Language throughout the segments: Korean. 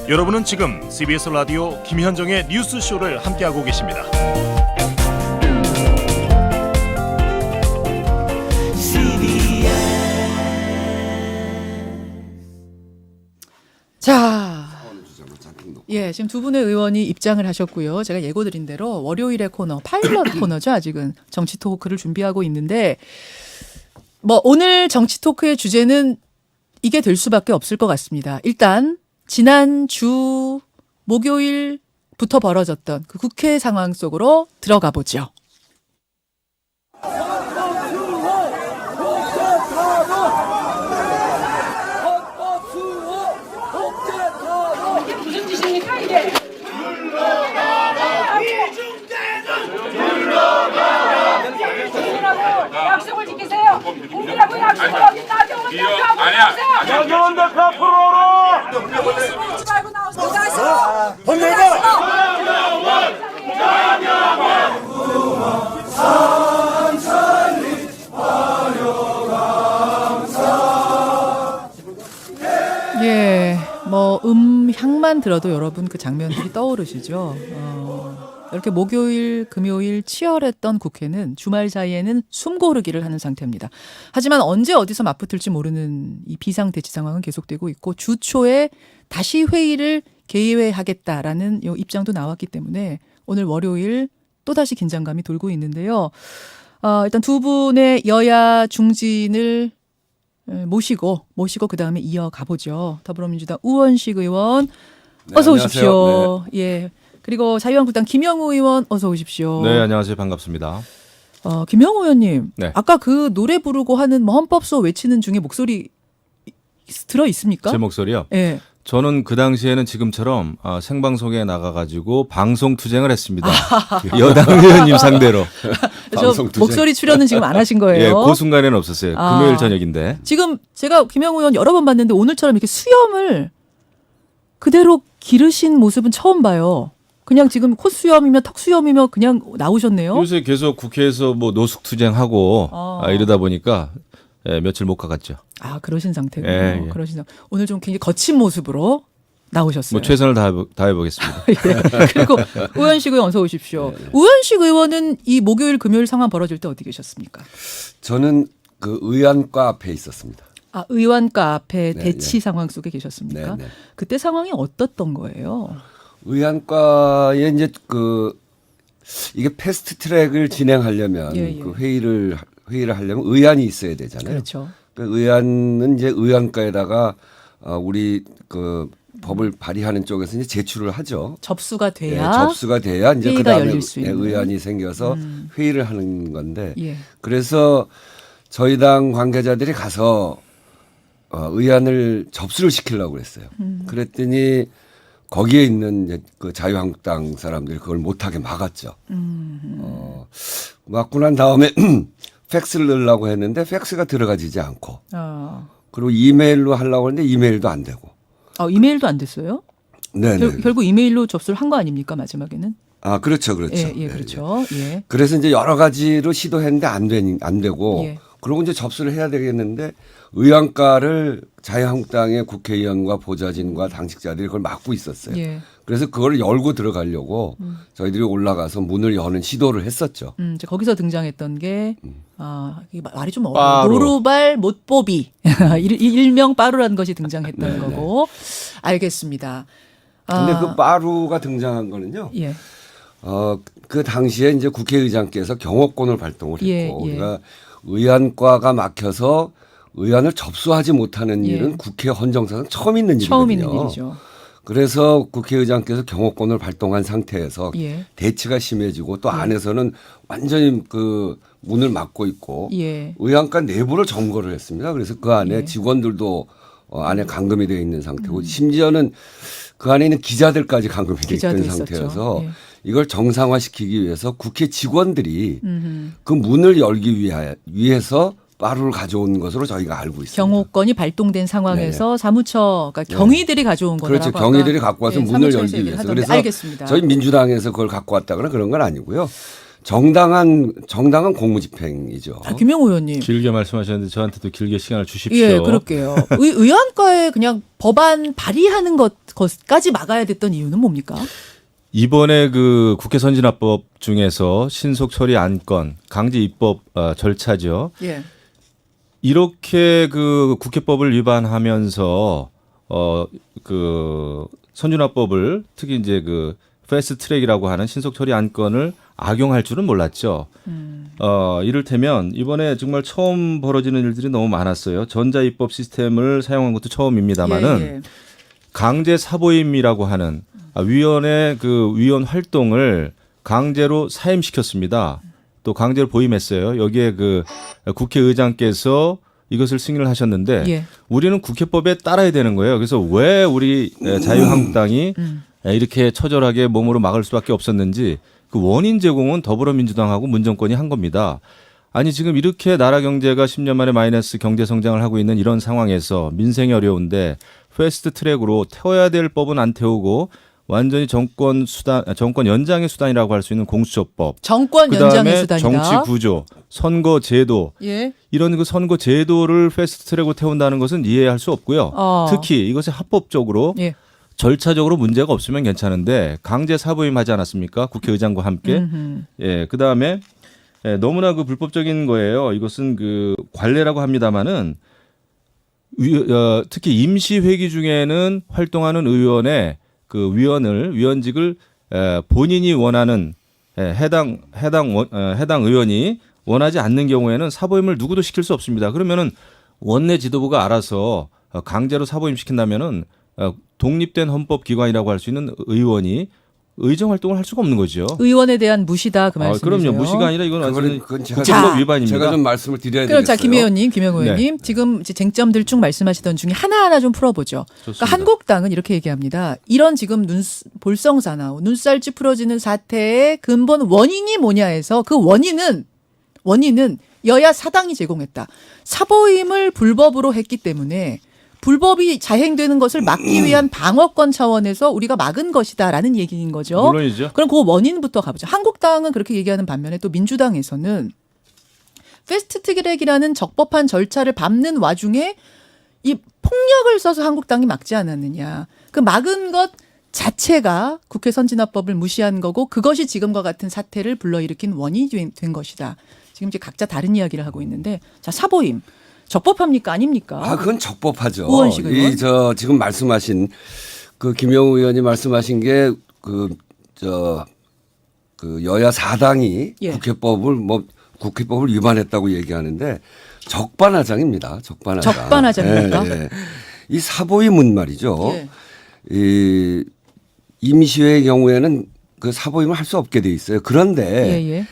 여러분은 지금 CBS 라디오 김현정의 뉴스쇼를 함께하고 계십니다. 자, 예, 지금 두 분의 의원이 입장을 하셨고요. 제가 예고드린 대로 월요일의 코너, 파일럿 코너죠. 아직은 정치 토크를 준비하고 있는데, 뭐 오늘 정치 토크의 주제는 이게 될 수밖에 없을 것 같습니다. 일단 지난 주 목요일부터 벌어졌던 그 국회 상황 속으로 들어가 보죠. 무슨 짓입니까 이게? 국민하고 약속을 지키세요. 국민하고 약속을 어긴다고 아니야. 나온다 카프로로. 말고 나오세요. 예, 뭐 향만 들어도 여러분 그 장면들이 떠오르시죠. 이렇게 목요일, 금요일 치열했던 국회는 주말 사이에는 숨고르기를 하는 상태입니다. 하지만 언제 어디서 맞붙을지 모르는 이 비상대치 상황은 계속되고 있고 주 초에 다시 회의를 개회하겠다라는 요 입장도 나왔기 때문에 오늘 월요일 또다시 긴장감이 돌고 있는데요. 일단 두 분의 여야 중진을 모시고 그다음에 이어가 보죠. 더불어민주당 우원식 의원 어서 오십시오. 네. 예. 그리고 자유한국당 김영우 의원 어서 오십시오. 네, 안녕하세요. 반갑습니다. 김영우 의원님, 네. 아까 그 노래 부르고 하는 뭐 헌법소 외치는 중에 목소리 들어 있습니까? 제 목소리요? 예. 저는 그 당시에는 지금처럼 생방송에 나가가지고 방송 투쟁을 했습니다. 여당 의원님 상대로. 저 목소리 출연은 지금 안 하신 거예요? 예, 그 순간에는 없었어요. 금요일 저녁인데. 지금 제가 김영우 의원 여러 번 봤는데 오늘처럼 이렇게 수염을 그대로 기르신 모습은 처음 봐요. 그냥 지금 콧수염이며 턱수염이며 그냥 나오셨네요. 요새 계속 국회에서 뭐 노숙 투쟁하고 이러다 보니까 며칠 못 가갔죠. 그러신 상태군요. 예, 예. 그러신 상태. 오늘 좀 굉장히 거친 모습으로 나오셨어요. 뭐 최선을 다해보겠습니다. 예. 그리고 우현식 의원 어서 오십시오. 우현식 의원은 이 목요일 금요일 상황 벌어질 때 어디 계셨습니까? 저는 그 의안과 앞에 있었습니다. 의원과 앞에 네, 대치 네. 상황 속에 계셨습니까? 네, 네. 그때 상황이 어떻던 거예요? 의안과에 이제 이게 패스트 트랙을 진행하려면 예. 그 회의를 하려면 의안이 있어야 되잖아요. 그렇죠. 그 의안은 이제 의안과에다가 우리 그 법을 발의하는 쪽에서 이제 제출을 하죠. 접수가 예, 돼야 접수가 돼야 이제 회의가 그다음에 열릴 수 있는. 의안이 생겨서 회의를 하는 건데 예. 그래서 저희 당 관계자들이 가서 의안을 접수를 시키려고 그랬어요. 그랬더니 거기에 있는 이제 그 자유한국당 사람들이 그걸 못하게 막았죠. 막고 난 다음에 팩스를 넣으려고 했는데 팩스가 들어가지지 않고 그리고 이메일로 하려고 했는데 이메일도 안 되고. 이메일도 안 됐어요? 네네. 결국 이메일로 접수를 한 거 아닙니까 마지막에는? 그렇죠. 예, 그렇죠. 예. 그래서 이제 여러 가지로 시도했는데 안 되고 예. 그러고 이제 접수를 해야 되겠는데 의안과를 자유한국당의 국회의원과 보좌진과 당직자들이 그걸 막고 있었어요. 예. 그래서 그걸 열고 들어가려고 저희들이 올라가서 문을 여는 시도를 했었죠. 이제 거기서 등장했던 게 이게 말이 좀 빠루. 노루발 못보비 일명 빠루라는 것이 등장했던 거고 알겠습니다. 근데 그 빠루가 등장한 거는요. 예. 그 당시에 이제 국회의장께서 경호권을 발동을 했고 예. 우리가 의안과가 막혀서 의안을 접수하지 못하는 예. 일은 국회 헌정사상 처음 있는 일이거든요. 처음 있는 일이죠. 그래서 국회의장께서 경호권을 발동한 상태에서 예. 대치가 심해지고 또 안에서는 완전히 그 문을 막고 있고 예. 의안과 내부를 점거를 했습니다. 그래서 그 안에 예. 직원들도 안에 감금이 되어 있는 상태고 심지어는 그 안에 있는 기자들까지 감금이 되어 기자도 있던 있었죠. 상태여서 예. 이걸 정상화시키기 위해서 국회 직원들이 그 문을 열기 위해서 빠루를 가져온 것으로 저희가 알고 있습니다. 경호권이 발동된 상황에서 사무처, 그러니까 경위들이 가져온 거라고. 그렇죠. 경위들이 갖고 와서 문을 사무처에서 열기 얘기를 위해서. 하던데. 그래서 알겠습니다. 저희 민주당에서 그걸 갖고 왔다거나 그런 건 아니고요. 정당한 공무집행이죠. 김영우 의원님. 길게 말씀하셨는데 저한테도 길게 시간을 주십시오. 예, 그럴게요. 의안가에 그냥 법안 발의하는 것까지 막아야 됐던 이유는 뭡니까? 이번에 그 국회 선진화법 중에서 신속 처리 안건, 강제 입법 절차죠. 예. 이렇게 그 국회법을 위반하면서 그 선진화법을 특히 이제 그 패스트 트랙이라고 하는 신속 처리 안건을 악용할 줄은 몰랐죠. 이를테면 이번에 정말 처음 벌어지는 일들이 너무 많았어요. 전자 입법 시스템을 사용한 것도 처음입니다만은 예. 강제 사보임이라고 하는 위원회 그 위원 활동을 강제로 사임시켰습니다. 또 강제로 보임했어요. 여기에 그 국회의장께서 이것을 승인을 하셨는데 예. 우리는 국회법에 따라야 되는 거예요. 그래서 왜 우리 자유한국당이 이렇게 처절하게 몸으로 막을 수밖에 없었는지 그 원인 제공은 더불어민주당하고 문정권이 한 겁니다. 아니 지금 이렇게 나라 경제가 10년 만에 마이너스 경제 성장을 하고 있는 이런 상황에서 민생이 어려운데 패스트 트랙으로 태워야 될 법은 안 태우고 완전히 정권 연장의 수단이라고 할 수 있는 공수처법, 정권 연장의 그다음에 수단이다. 정치 구조, 선거 제도 예. 이런 그 선거 제도를 패스트 트랙으로 태운다는 것은 이해할 수 없고요. 특히 이것이 합법적으로 예. 절차적으로 문제가 없으면 괜찮은데 강제 사보임하지 않았습니까? 국회의장과 함께. 예, 그다음에 너무나 그 불법적인 거예요. 이것은 그 관례라고 합니다마는 특히 임시 회기 중에는 활동하는 의원의 그 위원직을 본인이 원하는 해당 의원이 원하지 않는 경우에는 사보임을 누구도 시킬 수 없습니다. 그러면은 원내 지도부가 알아서 강제로 사보임 시킨다면은 독립된 헌법기관이라고 할 수 있는 의원이 의정 활동을 할 수가 없는 거죠. 의원에 대한 무시다 그 말씀이세요. 그럼요. 무시가 아니라 이건 완전히 그건 국회법 위반입니다. 제가 좀 말씀을 드려야 그럼 되겠어요. 자, 김 의원님, 지금 이제 쟁점들 쭉 말씀하시던 중에 하나하나 좀 풀어보죠. 그러니까 한국당은 이렇게 얘기합니다. 이런 지금 볼썽사나우, 눈살 찌푸러지는 사태의 근본 원인이 뭐냐 해서 그 원인은 여야 사당이 제공했다. 사보임을 불법으로 했기 때문에 불법이 자행되는 것을 막기 위한 방어권 차원에서 우리가 막은 것이다라는 얘기인 거죠. 물론이죠. 그럼 그 원인부터 가보죠. 한국당은 그렇게 얘기하는 반면에 또 민주당에서는 패스트트랙이라는 적법한 절차를 밟는 와중에 이 폭력을 써서 한국당이 막지 않았느냐. 그 막은 것 자체가 국회 선진화법을 무시한 거고 그것이 지금과 같은 사태를 불러일으킨 원인이 된 것이다. 지금 이제 각자 다른 이야기를 하고 있는데 자 사보임. 적법합니까 아닙니까? 그건 적법하죠. 우원식 의원. 지금 말씀하신 그 김영우 의원이 말씀하신 게 여야 사당이 예. 국회법을 위반했다고 얘기하는데 적반하장입니다. 적반하장입니까? 예. 이 사보임은 말이죠. 예. 이 임시회의 경우에는 그 사보임을 할 수 없게 돼 있어요. 그런데 예.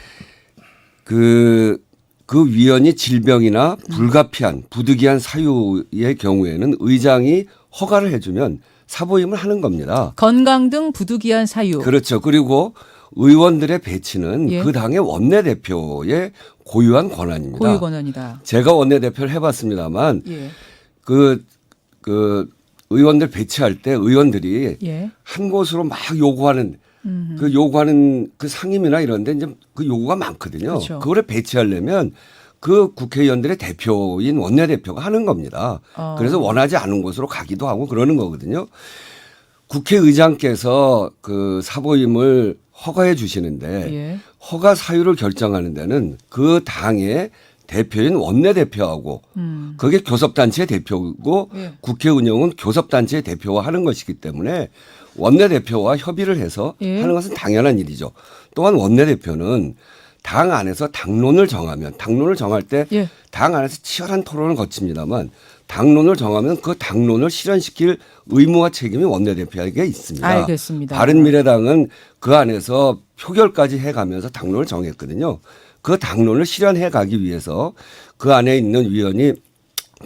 그 위원이 질병이나 불가피한 부득이한 사유의 경우에는 의장이 허가를 해주면 사보임을 하는 겁니다. 건강 등 부득이한 사유. 그렇죠. 그리고 의원들의 배치는 예. 그 당의 원내대표의 고유한 권한입니다. 고유 권한이다. 제가 원내대표를 해봤습니다만 예. 그 의원들 배치할 때 의원들이 예. 한 곳으로 막 요구하는 그 상임이나 이런데 이제 그 요구가 많거든요. 그렇죠. 그거를 배치하려면 그 국회의원들의 대표인 원내대표가 하는 겁니다. 그래서 원하지 않은 곳으로 가기도 하고 그러는 거거든요. 국회의장께서 그 사보임을 허가해 주시는데 예. 허가 사유를 결정하는 데는 그 당의 대표인 원내대표하고 그게 교섭단체의 대표고 예. 국회 운영은 교섭단체의 대표와 하는 것이기 때문에 원내대표와 협의를 해서 예. 하는 것은 당연한 일이죠. 또한 원내대표는 당 안에서 당론을 정할 때 당 예. 안에서 치열한 토론을 거칩니다만 당론을 정하면 그 당론을 실현시킬 의무와 책임이 원내대표에게 있습니다. 알겠습니다. 바른미래당은 그 안에서 표결까지 해가면서 당론을 정했거든요. 그 당론을 실현해 가기 위해서 그 안에 있는 위원이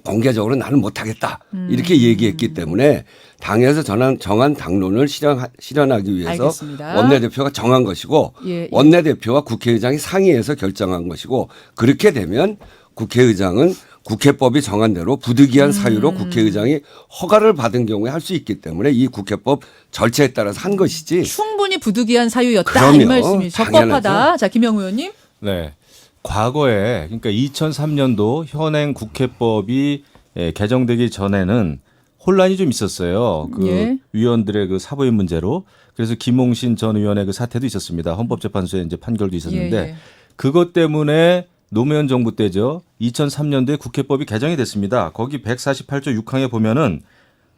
공개적으로 나는 못하겠다 이렇게 얘기했기 때문에 당에서 정한 당론을 실현하기 위해서 알겠습니다. 원내대표가 정한 것이고 예. 원내대표와 국회의장이 상의해서 결정한 것이고 그렇게 되면 국회의장은 국회법이 정한 대로 부득이한 사유로 국회의장이 허가를 받은 경우에 할 수 있기 때문에 이 국회법 절차에 따라서 한 것이지. 충분히 부득이한 사유였다 그럼요. 이 말씀이 적법하다. 당연하죠. 자 김영우 의원님. 네. 과거에 그러니까 2003년도 현행 국회법이 개정되기 전에는 혼란이 좀 있었어요. 그 예. 위원들의 그 사보임 문제로. 그래서 김홍신 전 의원의 그 사태도 있었습니다. 헌법재판소의 이제 판결도 있었는데 예, 예. 그것 때문에 노무현 정부 때죠. 2003년도에 국회법이 개정이 됐습니다. 거기 148조 6항에 보면은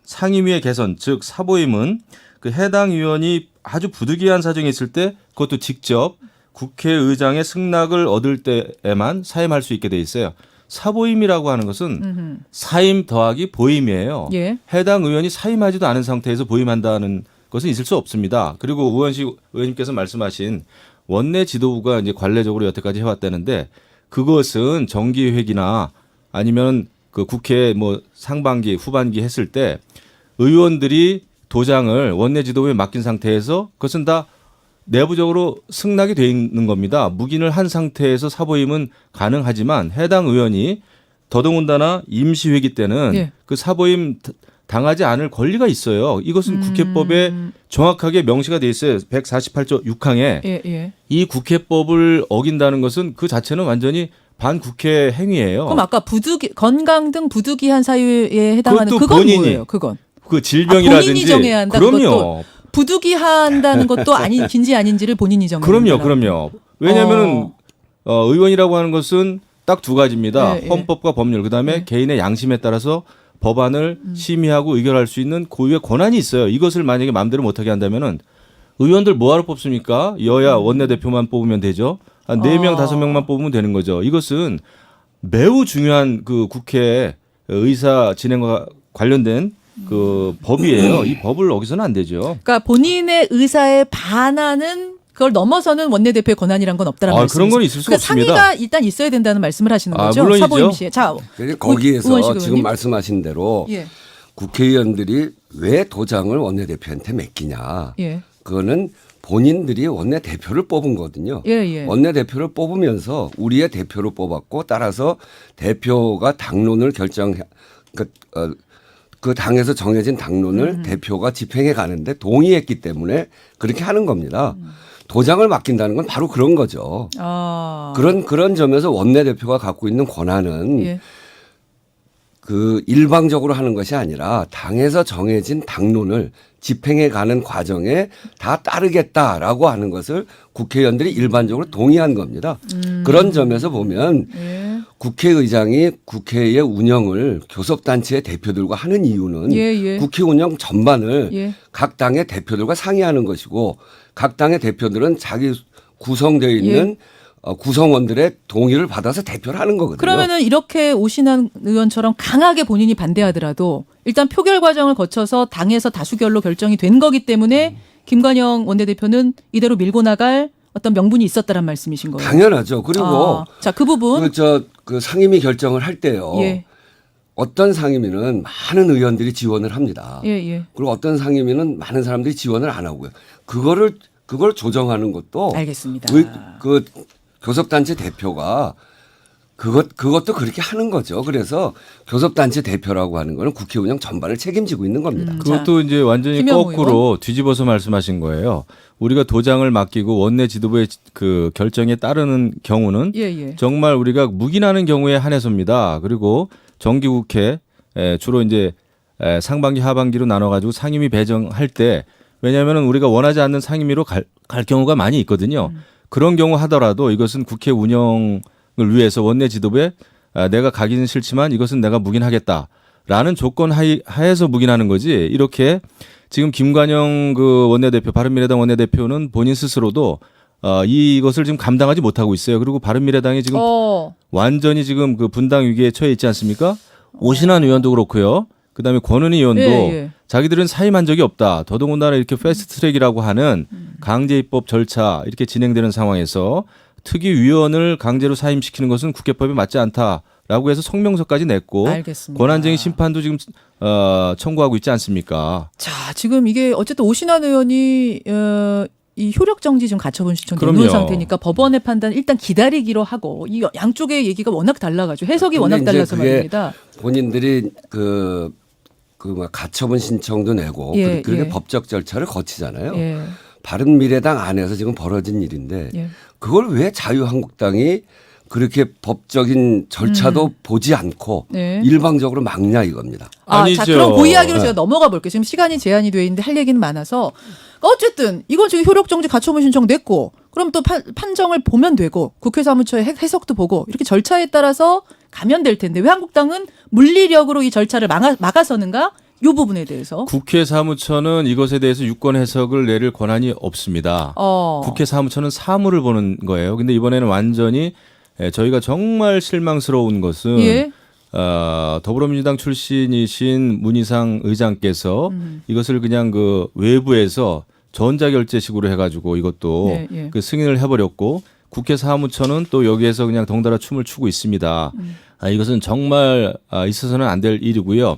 상임위의 개선, 즉 사보임은 그 해당 의원이 아주 부득이한 사정이 있을 때 그것도 직접 국회의장의 승낙을 얻을 때에만 사임할 수 있게 돼 있어요. 사보임이라고 하는 것은 사임 더하기 보임이에요. 예. 해당 의원이 사임하지도 않은 상태에서 보임한다는 것은 있을 수 없습니다. 그리고 우원식 의원님께서 말씀하신 원내 지도부가 이제 관례적으로 여태까지 해왔다는데 그것은 정기회기나 아니면 그 국회 뭐 상반기, 후반기 했을 때 의원들이 도장을 원내 지도부에 맡긴 상태에서 그것은 다 내부적으로 승낙이 돼 있는 겁니다. 묵인을 한 상태에서 사보임은 가능하지만 해당 의원이 더더군다나 임시회기 때는 예. 그 사보임 당하지 않을 권리가 있어요. 이것은 국회법에 정확하게 명시가 돼 있어요. 148조 6항에 예, 예. 이 국회법을 어긴다는 것은 그 자체는 완전히 반국회 행위예요. 그럼 아까 건강 등 부득이한 사유에 해당하는 그것도 그건 본인이 뭐예요? 그건 그 질병이라든지 본인이 정해야 한다. 그럼요. 그것도 부득이한다는 것도 아닌지 아닌지를 본인이 정해야 그럼요, 한다라고. 그럼요. 왜냐하면은 의원이라고 하는 것은 딱 두 가지입니다. 예, 예. 헌법과 법률, 그다음에 개인의 양심에 따라서 법안을 심의하고 의결할 수 있는 고유의 권한이 있어요. 이것을 만약에 마음대로 못하게 한다면은 의원들 뭐하러 뽑습니까? 여야 원내대표만 뽑으면 되죠. 한 4명, 5명만 뽑으면 되는 거죠. 이것은 매우 중요한 그 국회 의사 진행과 관련된 그 법이에요. 이 법을 어기서는 안 되죠. 그러니까 본인의 의사에 반하는 그걸 넘어서는 원내대표의 권한이란 건 없다라는 말씀이죠. 그런 건 있을 수가 없습니다. 상의가 일단 있어야 된다는 말씀을 하시는 거죠. 물론이죠. 사보임 시에. 자, 그래서 거기에서 우원식 지금 의원님. 말씀하신 대로 예. 국회의원들이 왜 도장을 원내대표한테 맡기냐. 예. 그거는 본인들이 원내대표를 뽑은 거거든요. 예, 예. 원내대표를 뽑으면서 우리의 대표를 뽑았고 따라서 대표가 당론을 그 당에서 정해진 당론을 대표가 집행해 가는데 동의했기 때문에 그렇게 하는 겁니다. 도장을 맡긴다는 건 바로 그런 거죠. 아. 그런 점에서 원내대표가 갖고 있는 권한은 예. 그 일방적으로 하는 것이 아니라 당에서 정해진 당론을 집행해 가는 과정에 다 따르겠다라고 하는 것을 국회의원들이 일반적으로 동의한 겁니다. 그런 점에서 보면 예. 국회의장이 국회의 운영을 교섭단체의 대표들과 하는 이유는 예, 예. 국회 운영 전반을 예. 각 당의 대표들과 상의하는 것이고 각 당의 대표들은 자기 구성되어 있는 구성원들의 동의를 받아서 대표를 하는 거거든요. 그러면은 이렇게 오신환 의원처럼 강하게 본인이 반대하더라도 일단 표결 과정을 거쳐서 당에서 다수결로 결정이 된 거기 때문에 김관영 원내대표는 이대로 밀고 나갈 어떤 명분이 있었다란 말씀이신 거예요. 당연하죠. 그리고 자, 그 부분. 그 상임위 결정을 할 때요. 예. 어떤 상임위는 많은 의원들이 지원을 합니다. 예, 예. 그리고 어떤 상임위는 많은 사람들이 지원을 안 하고요. 그걸 조정하는 것도 알겠습니다. 그 교섭단체 대표가 그것도 그렇게 하는 거죠. 그래서 교섭단체 대표라고 하는 거는 국회 운영 전반을 책임지고 있는 겁니다. 그것도 이제 완전히 김영우 거꾸로 뒤집어서 말씀하신 거예요. 우리가 도장을 맡기고 원내 지도부의 그 결정에 따르는 경우는 예, 예. 정말 우리가 묵인하는 경우에 한해서입니다. 그리고 정기국회 주로 이제 상반기 하반기로 나눠가지고 상임위 배정할 때 왜냐하면 우리가 원하지 않는 상임위로 갈 경우가 많이 있거든요. 그런 경우 하더라도 이것은 국회 운영을 위해서 원내 지도부에 내가 가기는 싫지만 이것은 내가 묵인하겠다라는 조건 하에서 묵인하는 거지. 이렇게 지금 김관영 그 원내대표 바른미래당 원내대표는 본인 스스로도 이것을 지금 감당하지 못하고 있어요. 그리고 바른미래당이 지금 완전히 지금 그 분당 위기에 처해 있지 않습니까? 오신환 의원도 그렇고요. 그다음에 권은희 의원도 예. 자기들은 사임한 적이 없다. 더더군다나 이렇게 패스트트랙이라고 하는 강제 입법 절차 이렇게 진행되는 상황에서 특위위원을 강제로 사임시키는 것은 국회법에 맞지 않다라고 해서 성명서까지 냈고 알겠습니다. 권한쟁의 심판도 지금 청구하고 있지 않습니까? 자, 지금 이게 어쨌든 오신환 의원이 이 효력 정지 지금 가처분 신청 그럼요. 내놓은 상태니까 법원의 판단 일단 기다리기로 하고 이 양쪽의 얘기가 워낙 달라가지고 해석이 워낙 근데 이제 달라서 그게 말입니다. 본인들이 가처분 신청도 내고 예, 그렇게 예. 법적 절차를 거치잖아요. 예. 바른미래당 안에서 지금 벌어진 일인데 예. 그걸 왜 자유한국당이 그렇게 법적인 절차도 보지 않고 네. 일방적으로 막냐 이겁니다. 아니죠. 자, 그럼 그 이야기로 네. 제가 넘어가 볼게요. 지금 시간이 제한이 돼 있는데 할 얘기는 많아서 어쨌든 이건 지금 효력정지 가처분 신청 냈고 그럼 또 판정을 보면 되고 국회 사무처의 해석도 보고 이렇게 절차에 따라서 가면 될 텐데 왜 한국당은 물리력으로 이 절차를 막아서는가? 이 부분에 대해서. 국회 사무처는 이것에 대해서 유권 해석을 내릴 권한이 없습니다. 국회 사무처는 사무를 보는 거예요. 근데 이번에는 완전히 저희가 정말 실망스러운 것은 예. 더불어민주당 출신이신 문희상 의장께서 이것을 그냥 그 외부에서 전자결제식으로 해가지고 이것도 네, 예. 그 승인을 해버렸고 국회 사무처는 또 여기에서 그냥 덩달아 춤을 추고 있습니다. 이것은 정말 있어서는 안 될 일이고요.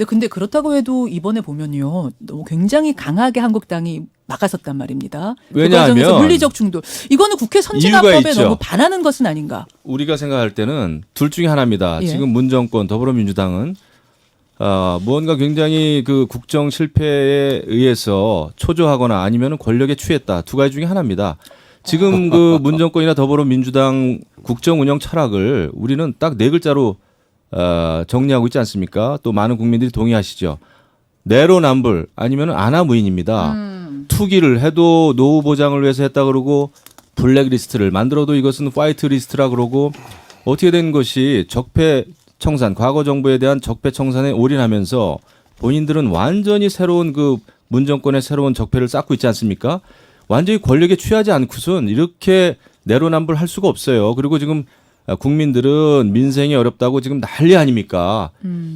근데 그렇다고 해도 이번에 보면요. 너무 굉장히 강하게 한국당이 막아섰단 말입니다. 왜냐하면 그 과정에서 물리적 충돌. 이거는 국회 이유가 선진화법에 있죠. 너무 반하는 것은 아닌가. 우리가 생각할 때는 둘 중에 하나입니다. 예. 지금 문정권 더불어민주당은 무언가 굉장히 그 국정 실패에 의해서 초조하거나 아니면 권력에 취했다. 두 가지 중에 하나입니다. 지금 그 문정권이나 더불어민주당 국정 운영 철학을 우리는 딱 네 글자로 정리하고 있지 않습니까? 또 많은 국민들이 동의하시죠. 내로남불 아니면 아나무인입니다. 투기를 해도 노후 보장을 위해서 했다 그러고 블랙리스트를 만들어도 이것은 화이트리스트라 그러고 어떻게 된 것이 적폐 청산, 과거 정부에 대한 적폐 청산에 올인하면서 본인들은 완전히 새로운 그 문정권의 새로운 적폐를 쌓고 있지 않습니까? 완전히 권력에 취하지 않고선 이렇게 내로남불 할 수가 없어요. 그리고 지금 국민들은 민생이 어렵다고 지금 난리 아닙니까?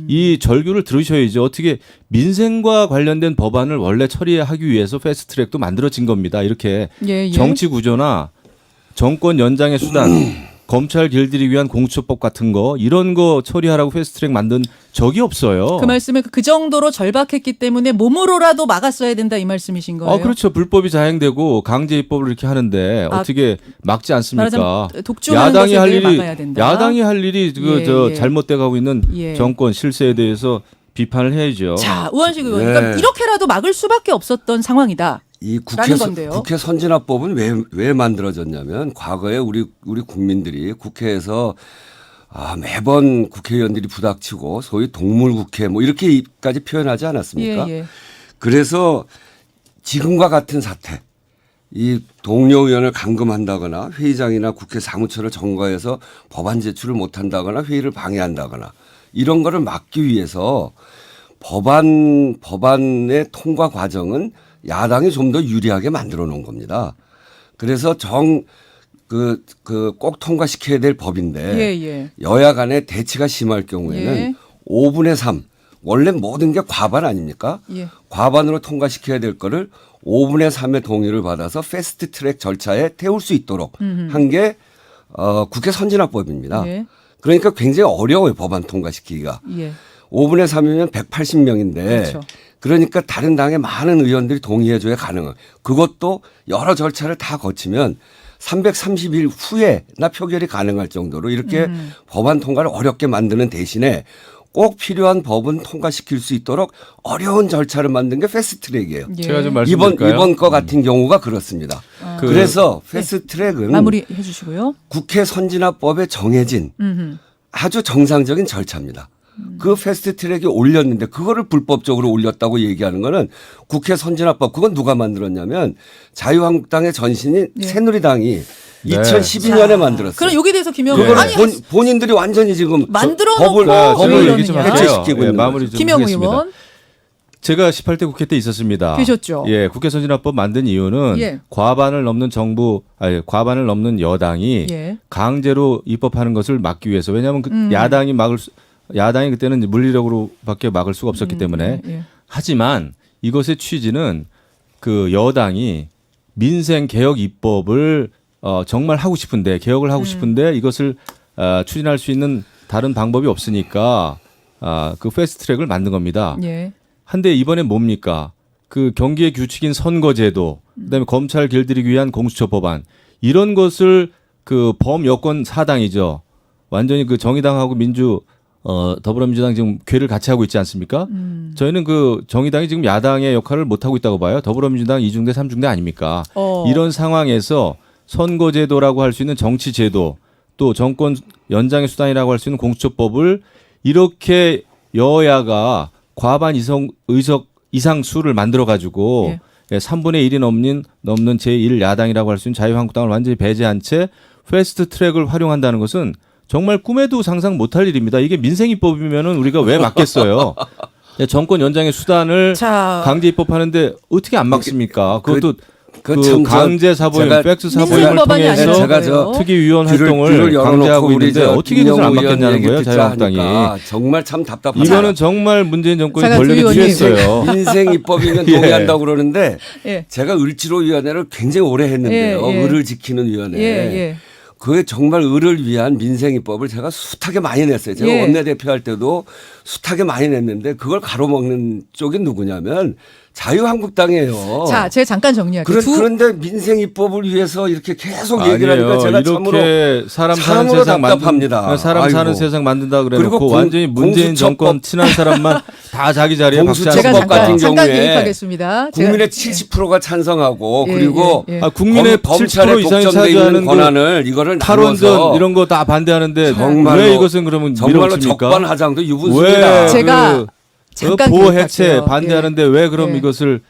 이 절규를 들으셔야죠. 어떻게 민생과 관련된 법안을 원래 처리하기 위해서 패스트트랙도 만들어진 겁니다. 이렇게 예. 정치 구조나 정권 연장의 수단, 검찰 길들이기 위한 공수처법 같은 거 이런 거 처리하라고 패스트트랙 만든 적이 없어요. 그 말씀에 그 정도로 절박했기 때문에 몸으로라도 막았어야 된다 이 말씀이신 거예요. 그렇죠. 불법이 자행되고 강제 입법을 이렇게 하는데 어떻게 막지 않습니까? 말하자면 독주하는 것을 막아야 된다. 야당이 할 일이 예. 잘못돼 가고 있는 예. 정권 실세에 대해서 비판을 해야죠. 자, 우원식 의원. 네. 그러니까 이렇게라도 막을 수밖에 없었던 상황이다. 이 라는 건데요. 국회 선진화법은 왜 만들어졌냐면 과거에 우리 국민들이 국회에서 매번 국회의원들이 부닥치고 소위 동물국회 뭐 이렇게까지 표현하지 않았습니까? 예. 그래서 지금과 같은 사태, 이 동료 의원을 감금한다거나 회의장이나 국회 사무처를 점거해서 법안 제출을 못한다거나 회의를 방해한다거나 이런 거를 막기 위해서 법안의 통과 과정은 야당이 좀 더 유리하게 만들어 놓은 겁니다. 그래서 꼭 통과시켜야 될 법인데 예. 여야 간의 대치가 심할 경우에는 예. 5분의 3 원래 모든 게 과반 아닙니까? 예. 과반으로 통과시켜야 될 거를 5분의 3의 동의를 받아서 패스트 트랙 절차에 태울 수 있도록 한 게 국회 선진화법입니다. 예. 그러니까 굉장히 어려워요. 법안 통과시키기가. 예. 5분의 3이면 180명인데 그렇죠. 그러니까 다른 당의 많은 의원들이 동의해줘야 가능한. 그것도 여러 절차를 다 거치면 330일 후에나 표결이 가능할 정도로 이렇게 법안 통과를 어렵게 만드는 대신에 꼭 필요한 법은 통과시킬 수 있도록 어려운 절차를 만든 게 패스트트랙이에요. 예. 제가 좀 말씀드릴까요? 이번 거 같은 경우가 그렇습니다. 그래서 패스트트랙은 마무리해 주시고요. 국회 선진화법에 정해진 아주 정상적인 절차입니다. 그 패스트트랙에 올렸는데 그거를 불법적으로 올렸다고 얘기하는 거는 국회 선진화법 그건 누가 만들었냐면 자유한국당의 전신인 새누리당이 2012년에 만들었어요. 그럼 여기에 대해서 김영우 그거를 아니 본인들이 완전히 지금 만들어 법을 놓고 왜 얘기 좀 이러느냐. 할게요. 해체시키고 있는 마무리 거죠. 좀 김영우 하겠습니다. 의원. 제가 18대 국회 때 있었습니다. 계셨죠? 예, 국회 선진화법 만든 이유는 예. 과반을 넘는 여당이 예. 강제로 입법하는 것을 막기 위해서. 왜냐하면 야당이 그때는 물리력으로밖에 막을 수가 없었기 때문에. 예. 하지만 이것의 취지는 그 여당이 민생 개혁 입법을 정말 하고 싶은데 개혁을 하고 싶은데 이것을 추진할 수 있는 다른 방법이 없으니까 그 패스트트랙을 만든 겁니다. 예. 한데 이번엔 뭡니까? 그 경기의 규칙인 선거제도, 그다음에 검찰 길들이기 위한 공수처 법안 이런 것을 그 범여권 사당이죠. 완전히 그 정의당하고 더불어민주당 지금 궤를 같이 하고 있지 않습니까? 저희는 그 정의당이 지금 야당의 역할을 못 하고 있다고 봐요. 더불어민주당 2중대 3중대 아닙니까? 이런 상황에서 선거제도라고 할 수 있는 정치제도 또 정권 연장의 수단이라고 할 수 있는 공수처법을 이렇게 여야가 과반 의석 이상 수를 만들어 가지고 예. 3분의 1이 넘는 제1야당이라고 할 수 있는 자유한국당을 완전히 배제한 채 패스트 트랙을 활용한다는 것은 정말 꿈에도 상상 못할 일입니다. 이게 민생 입법이면은 우리가 왜 막겠어요? 정권 연장의 수단을 강제 입법하는데 어떻게 안 막습니까? 그것도 그 강제 사보임, 팩스 사보임을 통해서 제가 저 특위위원 활동을 강제하고 있는데 어떻게 그것을 안 막겠냐는 거예요, 자유한국당이. 정말 참 답답합니다. 이거는 정말 문재인 정권이 권력에 취했어요. 민생 입법이면 동의한다고 그러는데 예. 제가 을지로위원회를 굉장히 오래 했는데요. 예. 을을 지키는 위원회. 예. 그게 정말 을을 위한 민생 입법을 제가 숱하게 많이 냈어요. 제가 예. 원내대표 할 때도 숱하게 많이 냈는데 그걸 가로막는 쪽이 누구냐면 자유한국당이에요. 자, 제가 잠깐 정리할게요. 그런데 민생 입법을 위해서 이렇게 계속 얘기를 아니에요. 하니까 제가 이렇게 사람 사는 세상 답답합니다. 사람 사는 세상 만든다 그래놓고 완전히 문재인 정권 친한 사람만 다 자기 자리에 박차하는 제가 공수처법 같은 잠깐 경우에 개입하겠습니다. 국민의 70%가 찬성하고 예, 그리고 예. 국민의 70% 이상이 차지하는 권한을 이거를 탈원전 이런 거 다 반대하는데 정말로, 왜 이것은 그러면 정말로 밀어붙입니까? 적반하장도 유분수입니다. 제가 잠깐 보호 개입할게요. 해체 반대하는데 왜 그럼 예. 이것을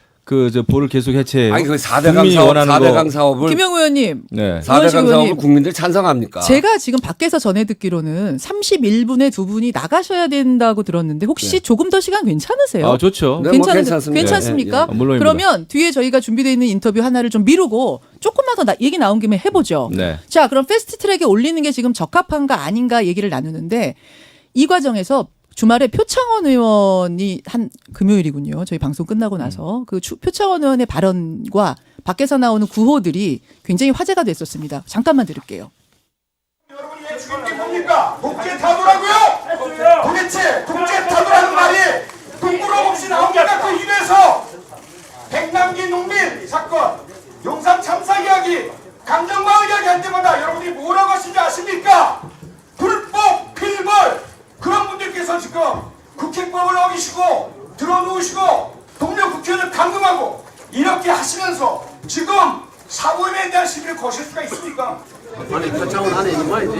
보를 계속 해체해요? 아니 그 국민이 4대강 원하는 거. 4대강 사업을 김영우 의원님. 네. 4대강 사업을 국민들이 찬성합니까? 제가 지금 밖에서 전해 듣기로는 31분에 두 분이 나가셔야 된다고 들었는데 혹시 조금 더 시간 괜찮으세요? 아, 좋죠. 네, 뭐 괜찮습니다. 괜찮습니까? 예, 예. 물론입니다. 그러면 뒤에 저희가 준비되어 있는 인터뷰 하나를 좀 미루고 조금만 더 얘기 나온 김에 해보죠. 네. 자, 그럼 패스트트랙에 올리는 게 지금 적합한가 아닌가 얘기를 나누는데 이 과정에서 주말에 표창원 의원이 한 금요일이군요. 저희 방송 끝나고 나서 그 표창원 의원의 발언과 밖에서 나오는 구호들이 굉장히 화제가 됐었습니다. 잠깐만 들을게요. 여러분이 왜 죽인 게 뭡니까? 독재 타도라고요? 도대체 독재 타도라는 말이 동물원 없이 나옵니까? 그 입에서 백남기 농민 사건, 용산 참사 이야기, 강정마을 이야기 할 때마다 여러분이 뭐라고 하시는지 아십니까? 불법, 필벌 그런 분들께서 지금 국회법을 어기시고 들어놓으시고 동료 국회의원을 감금하고 이렇게 하시면서 지금 사보임에 대한 시비를 거실 수가 있습니까?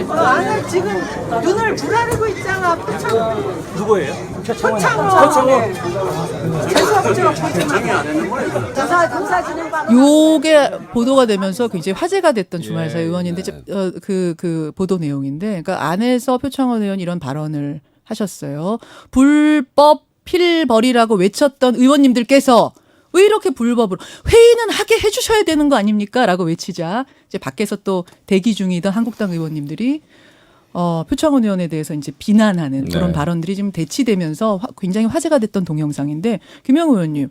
나는 지금 눈을 부라리고 있잖아. 표창원. 누구예요? 표창원. 조사 진행반. 요게 보도가 되면서 굉장히 화제가 됐던 주말사 의원인데 그 보도 내용인데 그러니까 안에서 표창원 의원이 이런 발언을 하셨어요. 불법 필벌이라고 외쳤던 의원님들께서 왜 이렇게 불법으로 회의는 하게 해주셔야 되는 거 아닙니까? 라고 외치자 이제 밖에서 또 대기 중이던 한국당 의원님들이 표창원 의원에 대해서 이제 비난하는 그런 네. 발언들이 지금 대치되면서 굉장히 화제가 됐던 동영상인데 김영우 의원님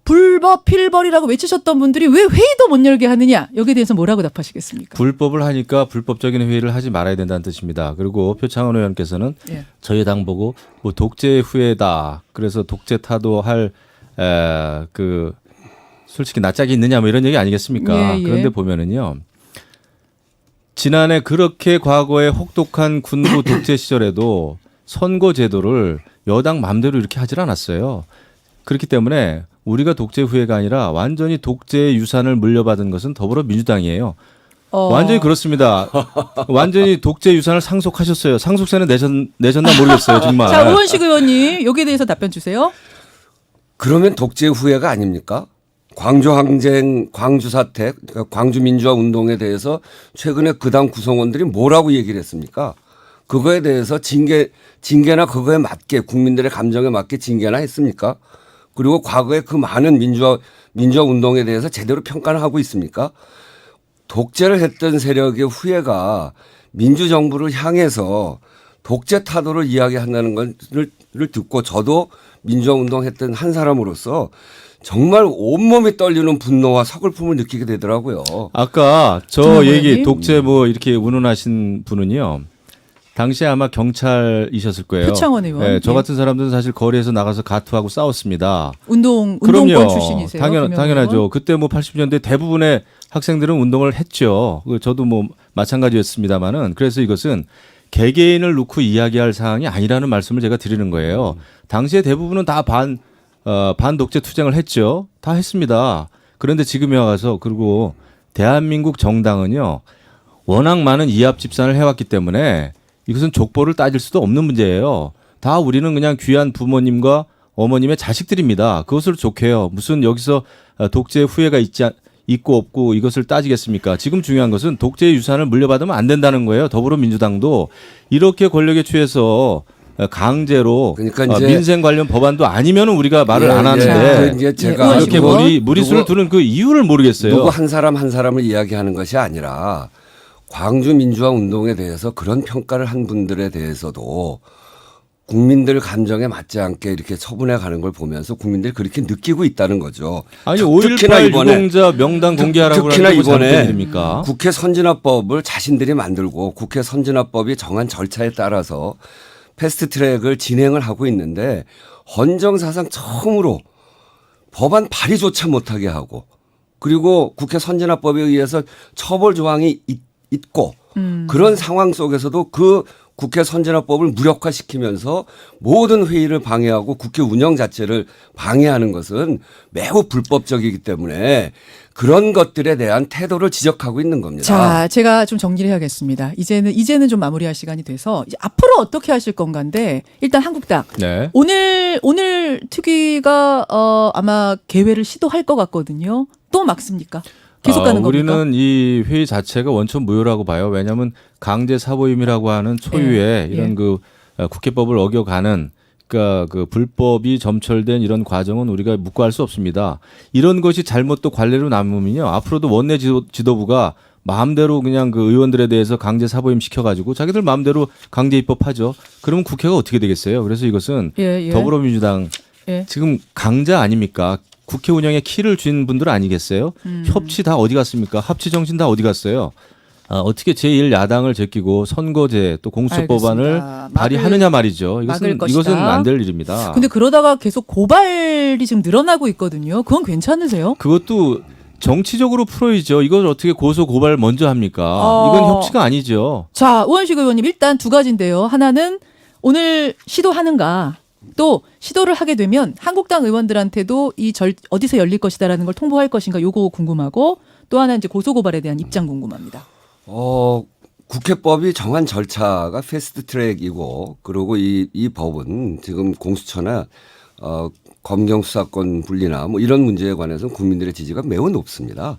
불법 필벌이라고 외치셨던 분들이 왜 회의도 못 열게 하느냐 여기에 대해서 뭐라고 답하시겠습니까? 불법을 하니까 불법적인 회의를 하지 말아야 된다는 뜻입니다. 그리고 표창원 의원께서는 예. 저희 당 보고 뭐 독재 후예다. 그래서 독재 타도할 솔직히 낯짝이 있느냐 뭐 이런 얘기 아니겠습니까? 예, 예. 그런데 보면은요. 지난해 그렇게 과거에 혹독한 군부 독재 시절에도 선거 제도를 여당 마음대로 이렇게 하질 않았어요. 그렇기 때문에 우리가 독재 후예가 아니라 완전히 독재의 유산을 물려받은 것은 더불어민주당이에요. 완전히 그렇습니다. 완전히 독재 유산을 상속하셨어요. 상속세는 내셨나 모르겠어요, 정말. 자, 우원식 의원님 여기에 대해서 답변 주세요. 그러면 독재 후예가 아닙니까? 광주 항쟁, 광주 사태, 그러니까 광주 민주화 운동에 대해서 최근에 그 당 구성원들이 뭐라고 얘기를 했습니까? 그거에 대해서 징계나 그거에 맞게 국민들의 감정에 맞게 징계나 했습니까? 그리고 과거에 그 많은 민주화 운동에 대해서 제대로 평가를 하고 있습니까? 독재를 했던 세력의 후예가 민주정부를 향해서 독재 타도를 이야기한다는 것을 듣고 저도 민주화 운동했던 한 사람으로서 정말 온몸이 떨리는 분노와 서글픔을 느끼게 되더라고요. 아까 저 얘기 의원님? 독재 뭐 이렇게 운운하신 분은요. 당시에 아마 경찰이셨을 거예요. 표창원 의원. 네, 저 예. 같은 사람들은 사실 거리에서 나가서 가투하고 싸웠습니다. 운동권 그럼요. 출신이세요? 당연하죠. 김영호 그때 뭐 80년대 대부분의 학생들은 운동을 했죠. 저도 뭐 마찬가지였습니다만은 그래서 이것은 개개인을 놓고 이야기할 사항이 아니라는 말씀을 제가 드리는 거예요. 당시에 대부분은 다 반독재 투쟁을 했죠. 다 했습니다. 그런데 지금에 와서 그리고 대한민국 정당은요. 워낙 많은 이합 집산을 해왔기 때문에 이것은 족보를 따질 수도 없는 문제예요. 다 우리는 그냥 귀한 부모님과 어머님의 자식들입니다. 그것을 좋게요. 무슨 여기서 독재의 후회가 있고 없고 이것을 따지겠습니까? 지금 중요한 것은 독재의 유산을 물려받으면 안 된다는 거예요. 더불어민주당도 이렇게 권력에 취해서 강제로 그러니까 이제 민생 관련 법안도 아니면 우리가 말을 안 그 하는데 이제 제가 의원 이렇게 의원? 무리수를 두는 그 이유를 모르겠어요. 누구 한 사람을 이야기하는 것이 아니라 광주 민주화 운동에 대해서 그런 평가를 한 분들에 대해서도 국민들 감정에 맞지 않게 이렇게 처분해 가는 걸 보면서 국민들이 그렇게 느끼고 있다는 거죠. 아니 특히나 5.18 이번에 유공자 명단 공개하라고 특히나 하는 게 이번에 잘못됩니까? 국회 선진화법을 자신들이 만들고 국회 선진화법이 정한 절차에 따라서 패스트트랙을 진행을 하고 있는데 헌정사상 처음으로 법안 발의조차 못하게 하고 그리고 국회 선진화법에 의해서 처벌 조항이 있고 그런 상황 속에서도 그 국회 선진화법을 무력화시키면서 모든 회의를 방해하고 국회 운영 자체를 방해하는 것은 매우 불법적이기 때문에 그런 것들에 대한 태도를 지적하고 있는 겁니다. 자, 제가 좀 정리를 해야겠습니다. 이제는 좀 마무리할 시간이 돼서 이제 앞으로 어떻게 하실 건가인데 일단 한국당 네. 오늘 특위가 아마 개회를 시도할 것 같거든요. 또 막습니까? 계속 가는 겁니까? 우리는 이 회의 자체가 원천 무효라고 봐요. 왜냐하면 강제 사보임이라고 하는 초유의 예, 이런 예. 그 국회법을 어겨가는 그러니까 그 불법이 점철된 이런 과정은 우리가 묵과할 수 없습니다. 이런 것이 잘못 또 관례로 남으면요. 앞으로도 원내 지도부가 마음대로 그냥 그 의원들에 대해서 강제 사보임 시켜가지고 자기들 마음대로 강제 입법하죠. 그러면 국회가 어떻게 되겠어요? 그래서 이것은 예, 예. 더불어민주당 예. 지금 강자 아닙니까? 국회 운영에 키를 쥔 분들 아니겠어요? 협치 다 어디 갔습니까? 합치 정신 다 어디 갔어요? 어떻게 제1야당을 제끼고 선거제 또 공수법안을 알겠습니다. 발의하느냐 말이죠. 막을 이것은 것이다. 안 될 일입니다. 근데 그러다가 계속 고발이 지금 늘어나고 있거든요. 그건 괜찮으세요? 그것도 정치적으로 풀어야죠. 이걸 어떻게 고소 고발 먼저 합니까? 이건 협치가 아니죠. 자, 우원식 의원님 일단 두 가지인데요. 하나는 오늘 시도하는가 또 시도를 하게 되면 한국당 의원들한테도 어디서 열릴 것이다라는 걸 통보할 것인가 요거 궁금하고 또 하나 이제 고소고발에 대한 입장 궁금합니다. 국회법이 정한 절차가 패스트트랙이고 그리고 이 법은 지금 공수처나 검경 수사권 분리나 뭐 이런 문제에 관해서는 국민들의 지지가 매우 높습니다.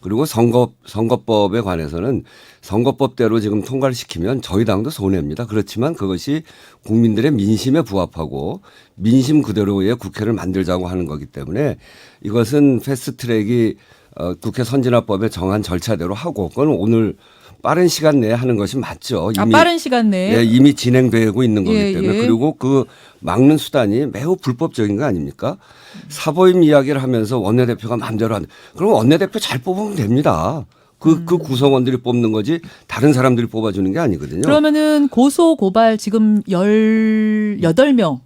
그리고 선거법에 관해서는 선거법대로 지금 통과를 시키면 저희 당도 손해입니다. 그렇지만 그것이 국민들의 민심에 부합하고 민심 그대로의 국회를 만들자고 하는 거기 때문에 이것은 패스트트랙이 국회 선진화법에 정한 절차대로 하고 그건 오늘 빠른 시간 내에 하는 것이 맞죠. 이미, 빠른 시간 내에 예, 이미 진행되고 있는 거기 예, 때문에 예. 그리고 그 막는 수단이 매우 불법적인 거 아닙니까? 사보임 이야기를 하면서 원내대표가 마음대로 그럼 원내대표 잘 뽑으면 됩니다. 그 구성원들이 뽑는 거지 다른 사람들이 뽑아주는 게 아니거든요. 그러면은 고소 고발 지금 18명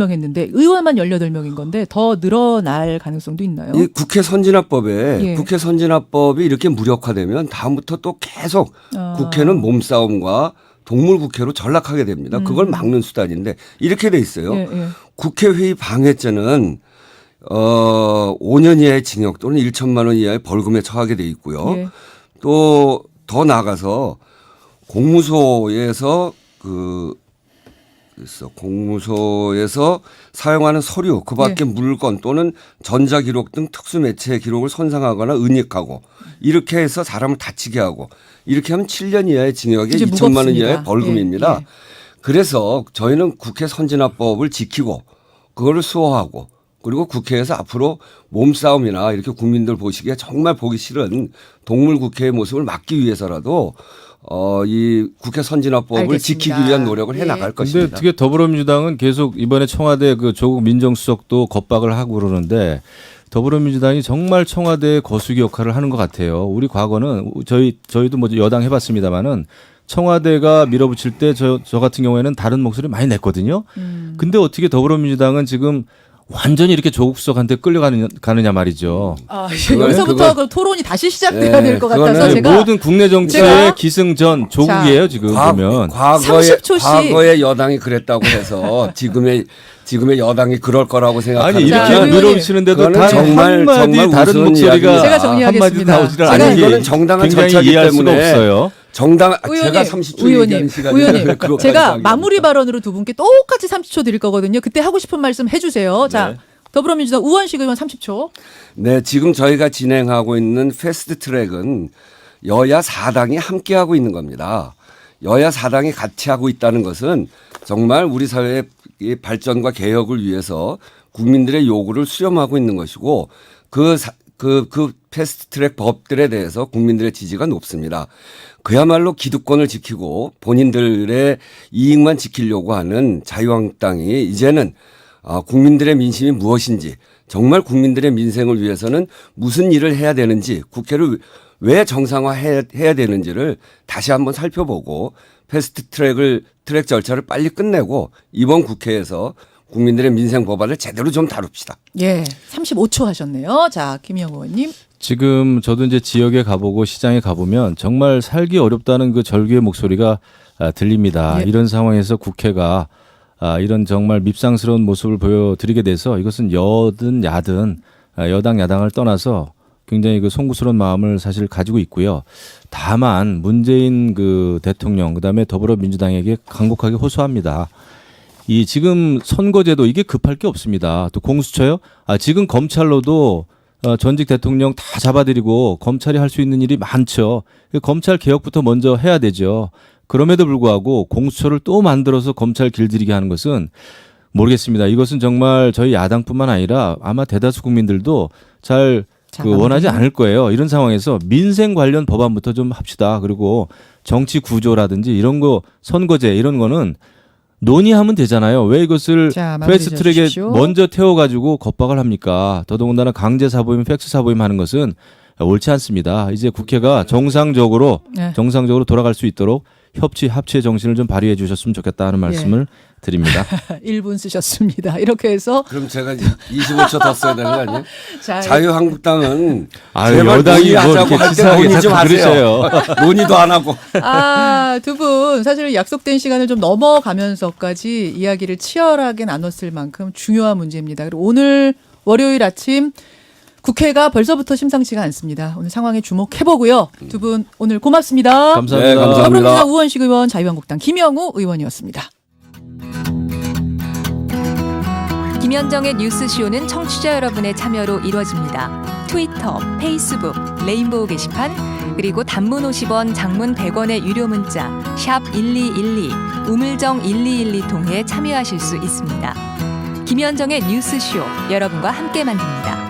했는데 의원만 18명인 건데 더 늘어날 가능성도 있나요? 이 국회 선진화법에 예. 국회 선진화법이 이렇게 무력화되면 다음부터 또 계속 국회는 몸싸움과 동물 국회로 전락하게 됩니다. 그걸 막는 수단인데 이렇게 돼 있어요. 예, 예. 국회 회의 방해죄는 5년 이하의 징역 또는 1천만 원 이하의 벌금에 처하게 돼 있고요. 예. 또 더 나아가서 공무소에서 공무소에서 사용하는 서류 그 밖에 물건 또는 전자기록 등 특수매체의 기록을 손상하거나 은닉하고 이렇게 해서 사람을 다치게 하고 이렇게 하면 7년 이하의 징역에 이제 2천만 원 무겁습니다. 이하의 벌금입니다. 예, 예. 그래서 저희는 국회 선진화법을 지키고 그거를 수호하고 그리고 국회에서 앞으로 몸싸움이나 이렇게 국민들 보시기에 정말 보기 싫은 동물 국회의 모습을 막기 위해서라도 이 국회 선진화법을 알겠습니다. 지키기 위한 노력을 해 나갈 예. 근데 것입니다. 어떻게 더불어민주당은 계속 이번에 청와대 그 조국 민정수석도 겁박을 하고 그러는데 더불어민주당이 정말 청와대의 거수기 역할을 하는 것 같아요. 우리 과거는 저희도 뭐 여당 해봤습니다마는 청와대가 밀어붙일 때 저 같은 경우에는 다른 목소리 많이 냈거든요. 근데 어떻게 더불어민주당은 지금 완전히 이렇게 조국 수석한테 끌려가느냐 말이죠. 아, 그거는- 여기서부터 그 토론이 다시 시작돼야 네, 될 것 그거는 같아서 제가 모든 국내 정치의 제가- 기승전 조국이에요 지금 보면. 과거에 30초씩. 과거에 여당이 그랬다고 해서 지금의 여당이 그럴 거라고 생각하는 아니 자, 이렇게 의원님. 밀어붙이는데도 그거는 단 정말 한마디 다른 우스운 목소리가 이야기입니다. 제가 한마디도 정리하겠습니다. 나오지를 제가- 않는 게 이거는 정당한 굉장히 절차이기 이해할 수가 때문에 없어요. 제가 의원님, 30초 의원님, 얘기하는 시간에 의원님, 그것까지 제가 이야기합니다. 마무리 발언으로 두 분께 똑같이 30초 드릴 거거든요. 그때 하고 싶은 말씀 해주세요. 자, 네. 더불어민주당 우원식 의원 30초. 네, 지금 저희가 진행하고 있는 패스트 트랙은 여야 4당이 함께 하고 있는 겁니다. 여야 4당이 같이 하고 있다는 것은 정말 우리 사회의 이 발전과 개혁을 위해서 국민들의 요구를 수렴하고 있는 것이고 그 패스트 트랙 법들에 대해서 국민들의 지지가 높습니다. 그야말로 기득권을 지키고 본인들의 이익만 지키려고 하는 자유한국당이 이제는 국민들의 민심이 무엇인지 정말 국민들의 민생을 위해서는 무슨 일을 해야 되는지 국회를 왜 정상화해야 되는지를 다시 한번 살펴보고 패스트 트랙 절차를 빨리 끝내고 이번 국회에서 국민들의 민생 법안을 제대로 좀 다룹시다. 예, 35초 하셨네요. 자, 김영 의원님. 지금 저도 이제 지역에 가보고 시장에 가보면 정말 살기 어렵다는 그 절규의 목소리가 들립니다. 예. 이런 상황에서 국회가 이런 정말 밉상스러운 모습을 보여드리게 돼서 이것은 여든 야든 여당 야당을 떠나서 굉장히 그 송구스러운 마음을 사실 가지고 있고요. 다만 문재인 그 대통령 그다음에 더불어민주당에게 강력하게 호소합니다. 이 지금 선거제도 이게 급할 게 없습니다. 또 공수처요? 지금 검찰로도 전직 대통령 다 잡아들이고 검찰이 할 수 있는 일이 많죠. 검찰 개혁부터 먼저 해야 되죠. 그럼에도 불구하고 공수처를 또 만들어서 검찰 길들이게 하는 것은 모르겠습니다. 이것은 정말 저희 야당뿐만 아니라 아마 대다수 국민들도 잘 원하지 않을 거예요. 이런 상황에서 민생 관련 법안부터 좀 합시다. 그리고 정치 구조라든지 이런 거 선거제 이런 거는 논의하면 되잖아요. 왜 이것을 자, 마무리 패스트 트랙에 지어주십시오. 먼저 태워가지고 겁박을 합니까? 더더군다나 강제 사보임, 팩스 사보임 하는 것은 옳지 않습니다. 이제 국회가 정상적으로 네. 돌아갈 수 있도록 합치의 정신을 좀 발휘해 주셨으면 좋겠다는 말씀을 드립니다. 1분 쓰셨습니다. 이렇게 해서 그럼 제가 25초 더 써야 되는 거 아니에요? 자, 자유한국당은 아유, 제발 여당이 뭐 논의하자고 이렇게 할 때 치사하게 논의 좀 자꾸 하세요. 논의도 안 하고. 두 분 사실 약속된 시간을 좀 넘어가면서까지 이야기를 치열하게 나눴을 만큼 중요한 문제입니다. 그리고 오늘 월요일 아침 국회가 벌써부터 심상치가 않습니다. 오늘 상황에 주목해보고요. 두 분 오늘 고맙습니다. 감사합니다. 네, 감사합니다. 더불어민주당 우원식 의원, 자유한국당 김영우 의원이었습니다. 김현정의 뉴스쇼는 청취자 여러분의 참여로 이루어집니다. 트위터, 페이스북, 레인보우 게시판, 그리고 단문 50원, 장문 100원의 유료 문자 샵 1212, 우물정 1212 통해 참여하실 수 있습니다. 김현정의 뉴스쇼, 여러분과 함께 만듭니다.